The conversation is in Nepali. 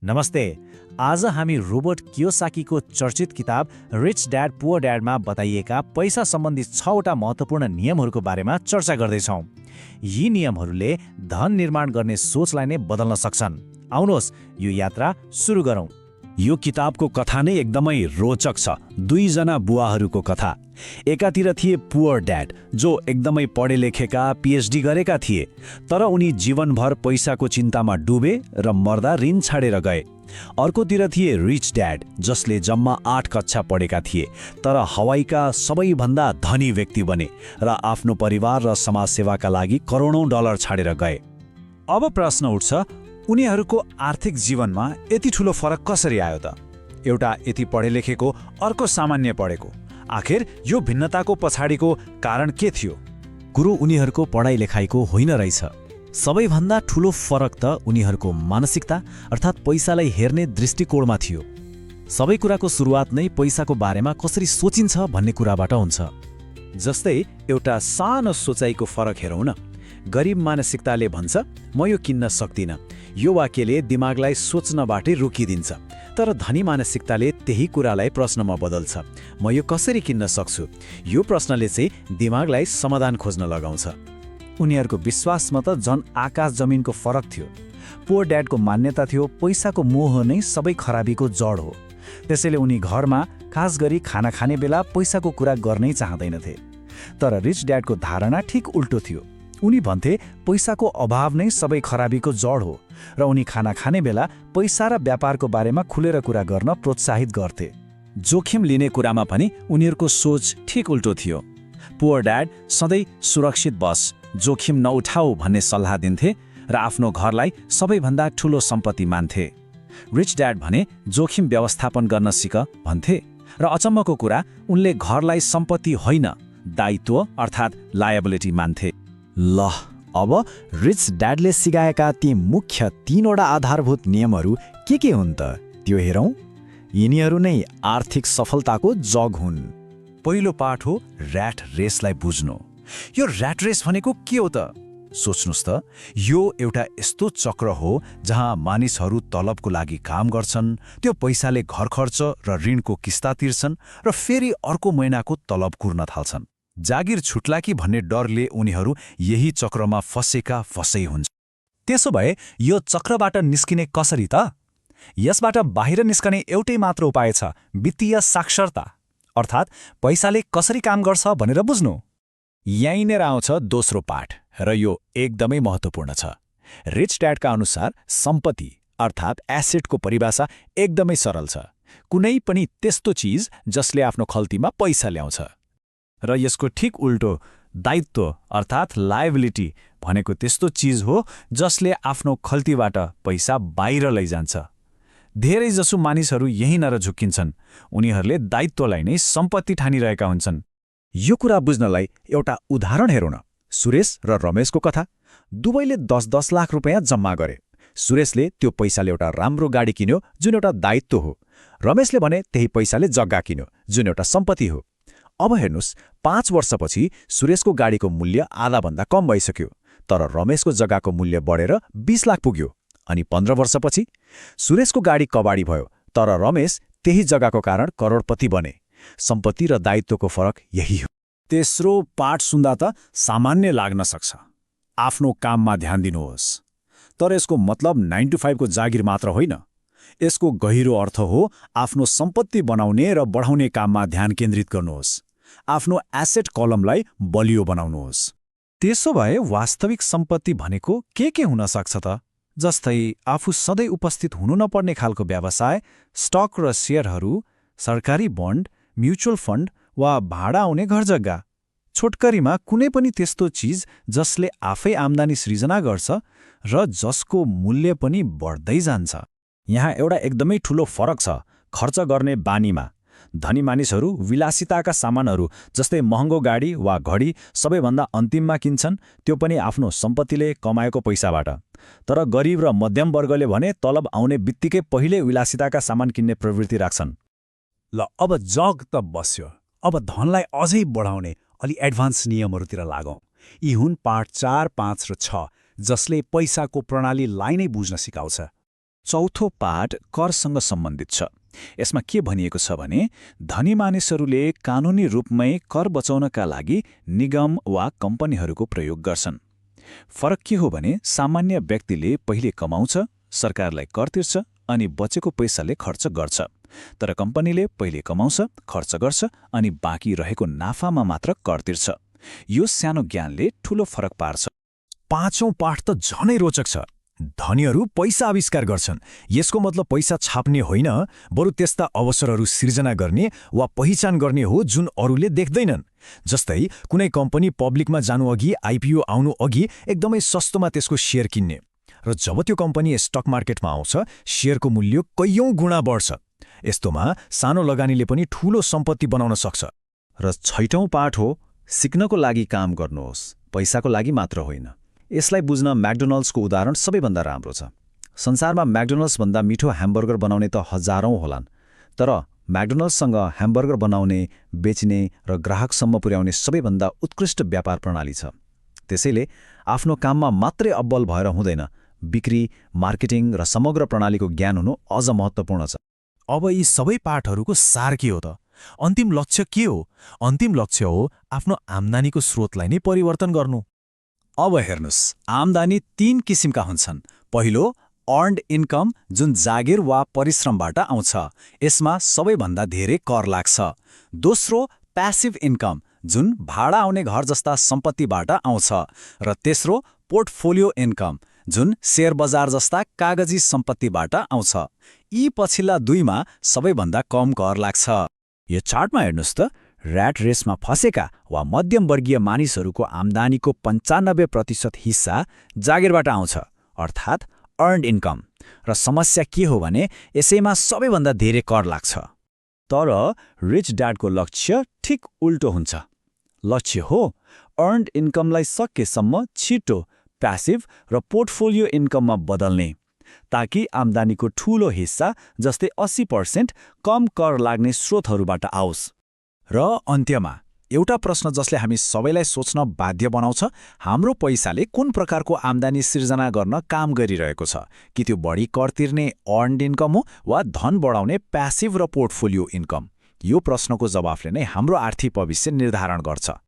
नमस्ते। आज हामी रोबर्ट कियोसाकीको चर्चित किताब रिच ड्याड पुअर ड्याडमा बताइएका पैसा सम्बन्धी 6वटा महत्त्वपूर्ण नियमहरूको बारेमा चर्चा गर्दैछौँ। यी नियमहरूले धन निर्माण गर्ने सोचलाई नै बदल्न सक्छन्। आउनुहोस् यो यात्रा सुरु गरौँ। यो किताबको कथा नै एकदमै रोचक छ। दुईजना बुवाहरूको कथा। एकातिर थिए पुअर ड्याड, जो एकदमै पढे लेखेका पीएचडी गरेका थिए, तर उनी जीवनभर पैसाको चिन्तामा डुबे र मर्दा ऋण छाडेर गए। अर्कोतिर थिए रिच ड्याड, जसले जम्मा 8 कक्षा पढेका थिए, तर हवाईका सबैभन्दा धनी व्यक्ति बने र आफ्नो परिवार र समाजसेवाका लागि करोडौं डलर छाडेर गए। अब प्रश्न उठ्छ, उनीहरूको आर्थिक जीवनमा यति ठूलो फरक कसरी आयो त? एउटा यति पढे लेखेको, अर्को सामान्य पढेको। आखिर यो भिन्नताको पछाडिको कारण के थियो? कुरो उनीहरूको पढाइ लेखाइको होइन रहेछ। सबैभन्दा ठूलो फरक त उनीहरूको मानसिकता अर्थात् पैसालाई हेर्ने दृष्टिकोणमा थियो। सबै कुराको सुरुवात नै पैसाको बारेमा कसरी सोचिन्छ भन्ने कुराबाट हुन्छ। जस्तै एउटा सानो सोचाइको फरक हेरौँ न। गरिब मानसिकताले भन्छ, म यो किन्न सक्दिनँ। यो वाक्यले दिमागलाई सोच्नबाटै रोकिदिन्छ। तर धनी मानसिकताले त्यही कुरालाई प्रश्नमा बदल्छ, म यो कसरी किन्न सक्छु? यो प्रश्नले चाहिँ दिमागलाई समाधान खोज्न लगाउँछ। उनीहरूको विश्वासमा त झन् आकाश जमिनको फरक थियो। पुअर ड्याडको मान्यता थियो पैसाको मोह नै सबै खराबीको जड हो। त्यसैले उनी घरमा खास गरी खाना खाने बेला पैसाको कुरा गर्नै चाहँदैनथे। तर रिच ड्याडको धारणा ठिक उल्टो थियो। उनी भन्थे पैसाको अभाव नै सबै खराबीको जड हो र उनी खाना खाने बेला पैसा र व्यापारको बारेमा खुलेर कुरा गर्न प्रोत्साहित गर्थे। जोखिम लिने कुरामा पनि उनीहरूको सोच ठिक उल्टो थियो। पुअर ड्याड सधैँ सुरक्षित बस, जोखिम नउठाऊ भन्ने सल्लाह दिन्थे र आफ्नो घरलाई सबैभन्दा ठूलो सम्पत्ति मान्थे। रिच ड्याड भने जोखिम व्यवस्थापन गर्न सिक भन्थे र अचम्मको कुरा, उनले घरलाई सम्पत्ति होइन, दायित्व अर्थात् लायबिलिटी मान्थे। ल, अब रिच ड्याडले सिकाएका ती मुख्य 3वटा आधारभूत नियमहरू के हुन् त? त्यो हेरौँ। यिनीहरू नै आर्थिक सफलताको जग हुन्। पहिलो पाठ हो ऱ्याट रेसलाई बुझ्नु। यो ऱ्याट रेस भनेको के हो त? सोच्नुस् त, यो एउटा यस्तो चक्र हो जहाँ मानिसहरू तलबको लागि काम गर्छन्, त्यो पैसाले घर खर्च र ऋणको किस्ता तिर्छन् र फेरि अर्को महिनाको तलब कुर्न थाल्छन्। जागिर छुट्ला कि भन्ने डरले उनीहरू यही चक्रमा फसै हुन्छ। त्यसो भए यो चक्रबाट निस्किने कसरी त? यसबाट बाहिर निस्कने एउटै मात्र उपाय छ, वित्तीय साक्षरता, अर्थात् पैसाले कसरी काम गर्छ भनेर बुझ्नु। यहीँनिर आउँछ दोस्रो पाठ, र यो एकदमै महत्त्वपूर्ण छ। रिच ड्याडका अनुसार सम्पत्ति अर्थात् एसेटको परिभाषा एकदमै सरल छ। कुनै पनि त्यस्तो चिज जसले आफ्नो खल्तीमा पैसा ल्याउँछ। र यसको ठिक उल्टो दायित्व अर्थात् लायबिलिटी भनेको त्यस्तो चिज हो जसले आफ्नो खल्तीबाट पैसा बाहिर लैजान्छ। धेरैजसो मानिसहरू यहीँनिर झुक्किन्छन्। उनीहरूले दायित्वलाई नै सम्पत्ति ठानिरहेका हुन्छन्। यो कुरा बुझ्नलाई एउटा उदाहरण हेरौँ न। सुरेश र रमेशको कथा। दुवैले 10-10 लाख रुपियाँ जम्मा गरे। सुरेशले त्यो पैसाले एउटा राम्रो गाडी किन्यो, जुन एउटा दायित्व हो। रमेशले भने त्यही पैसाले जग्गा किन्यो, जुन एउटा सम्पत्ति हो। अब हेर्नुस्, 5 वर्षपछि सुरेशको गाडीको मूल्य आधाभन्दा कम भइसक्यो, तर रमेशको जग्गाको मूल्य बढेर 20 लाख पुग्यो। अनि 15 वर्षपछि सुरेशको गाडी कबाडी भयो, तर रमेश त्यही जग्गाको कारण करोडपति बने। सम्पत्ति र दायित्वको फरक यही हो। तेस्रो पाठ सुन्दा त सामान्य लाग्न सक्छ। आफ्नो काममा ध्यान दिनुहोस्। तर यसको मतलब 9 to 5 को जागिर मात्र होइन। यसको गहिरो अर्थ हो आफ्नो सम्पत्ति बनाउने र बढाउने काममा ध्यान केन्द्रित गर्नुहोस्। आफ्नो एसेट कलमलाई बलियो बनाउनुहोस्। त्यसो भए वास्तविक सम्पत्ति भनेको के हुन सक्छ त? जस्तै आफू सधैँ उपस्थित हुनु नपर्ने खालको व्यवसाय, स्टक र सेयरहरू, सरकारी बन्ड, म्युचुअल फन्ड वा भाडा आउने घरजग्गा। छोटकरीमा कुनै पनि त्यस्तो चिज जसले आफै आम्दानी सृजना गर्छ र जसको मूल्य पनि बढ्दै जान्छ। यहाँ एउटा एकदमै ठूलो फरक छ खर्च गर्ने बानीमा। धनी मानिसहरू विलासिताका सामानहरू जस्तै महँगो गाडी वा घडी सबैभन्दा अन्तिममा किन्छन्, त्यो पनि आफ्नो सम्पत्तिले कमाएको पैसाबाट। तर गरिब र मध्यम वर्गले भने तलब आउने बित्तिकै पहिले विलासिताका सामान किन्ने प्रवृत्ति राख्छन्। ल, अब जग त बस्यो। अब धनलाई अझै बढाउने अलि एडभान्स नियमहरूतिर लागौँ। यी हुन् पाठ 4, 5 र 6, जसले पैसाको प्रणालीलाई नै बुझ्न सिकाउँछ। चौथो पाठ करसँग सम्बन्धित छ। यसमा के भनिएको छ भने धनी मानिसहरूले कानुनी रूपमै कर बचाउनका लागि निगम वा कम्पनीहरूको प्रयोग गर्छन्। फरक के हो भने सामान्य व्यक्तिले पहिले कमाउँछ, सरकारलाई कर तिर्छ अनि बचेको पैसाले खर्च गर्छ। तर कम्पनीले पहिले कमाउँछ, खर्च गर्छ अनि बाँकी रहेको नाफामा मात्र कर तिर्छ। यो सानो ज्ञानले ठूलो फरक पार्छ। पाँचौं पाठ त झनै रोचक छ। धनीहरू पैसा आविष्कार गर्छन्। यसको मतलब पैसा छाप्ने होइन, बरु त्यस्ता अवसरहरू सिर्जना गर्ने वा पहिचान गर्ने हो जुन अरूले देख्दैनन्। जस्तै कुनै कम्पनी पब्लिकमा जानुअघि आइपिओ आउनु अघि एकदमै सस्तोमा त्यसको सेयर किन्ने, र जब त्यो कम्पनी स्टक मार्केटमा आउँछ सेयरको मूल्य कैयौं गुणा बढ्छ। यस्तोमा सानो लगानीले पनि ठूलो सम्पत्ति बनाउन सक्छ। र छैटौं पाठ हो सिक्नको लागि काम गर्नुहोस्, पैसाको लागि मात्र होइन। यसलाई बुझ्न म्याकडोनल्ड्सको उदाहरण सबैभन्दा राम्रो छ। संसारमा म्याकडोनल्ड्सभन्दा मिठो ह्याम्बर्गर बनाउने त हजारौं होलान्, तर म्याकडोनल्ड्ससँग ह्याम्बर्गर बनाउने, बेच्ने र ग्राहकसम्म पुर्याउने सबैभन्दा उत्कृष्ट व्यापार प्रणाली छ। त्यसैले आफ्नो काममा मात्रै अब्बल भएर हुँदैन, बिक्री, मार्केटिङ र समग्र प्रणालीको ज्ञान हुनु अझ महत्त्वपूर्ण छ। अब यी सबै पाठहरूको सार के हो त? अन्तिम लक्ष्य के हो? अन्तिम लक्ष्य हो आफ्नो आम्दानीको स्रोतलाई नै परिवर्तन गर्नु। अब हेर्नुस्, आम्दानी 3 किसिमका हुन्छन्। पहिलो, अर्न्ड इन्कम, जुन जागिर वा परिश्रमबाट आउँछ। यसमा सबैभन्दा धेरै कर लाग्छ। दोस्रो, प्यासिभ इन्कम, जुन भाडा आउने घर जस्ता सम्पत्तिबाट आउँछ। र तेस्रो, पोर्टफोलियो इन्कम, जुन शेयर बजार जस्ता कागजी सम्पत्तिबाट आउँछ। यी पछिल्ला दुईमा सबैभन्दा कम कर लाग्छ। यो चार्टमा हेर्नुस् त, ऱ्याट रेसमा फँसेका वा मध्यमवर्गीय मानिसहरूको आम्दानीको 95% हिस्सा जागिरबाट आउँछ, अर्थात् अर्न्ड इन्कम। र समस्या के हो भने यसैमा सबैभन्दा धेरै कर लाग्छ। तर रिच ड्याडको लक्ष्य ठिक उल्टो हुन्छ। लक्ष्य हो अर्न्ड इन्कमलाई सकेसम्म छिटो प्यासिभ र पोर्टफोलियो इन्कममा बदल्ने, ताकि आम्दानीको ठूलो हिस्सा जस्तै 80% कम कर लाग्ने स्रोतहरूबाट आओस्। र अन्त्यमा एउटा प्रश्न जसले हामी सबैलाई सोच्न बाध्य बनाउँछ, हाम्रो पैसाले कुन प्रकारको आम्दानी सिर्जना गर्न काम गरिरहेको छ? कि त्यो बढी कर तिर्ने अर्न्ड इन्कम हो वा धन बढाउने प्यासिभ र पोर्टफोलियो इन्कम? यो प्रश्नको जवाफले नै हाम्रो आर्थिक भविष्य निर्धारण गर्छ।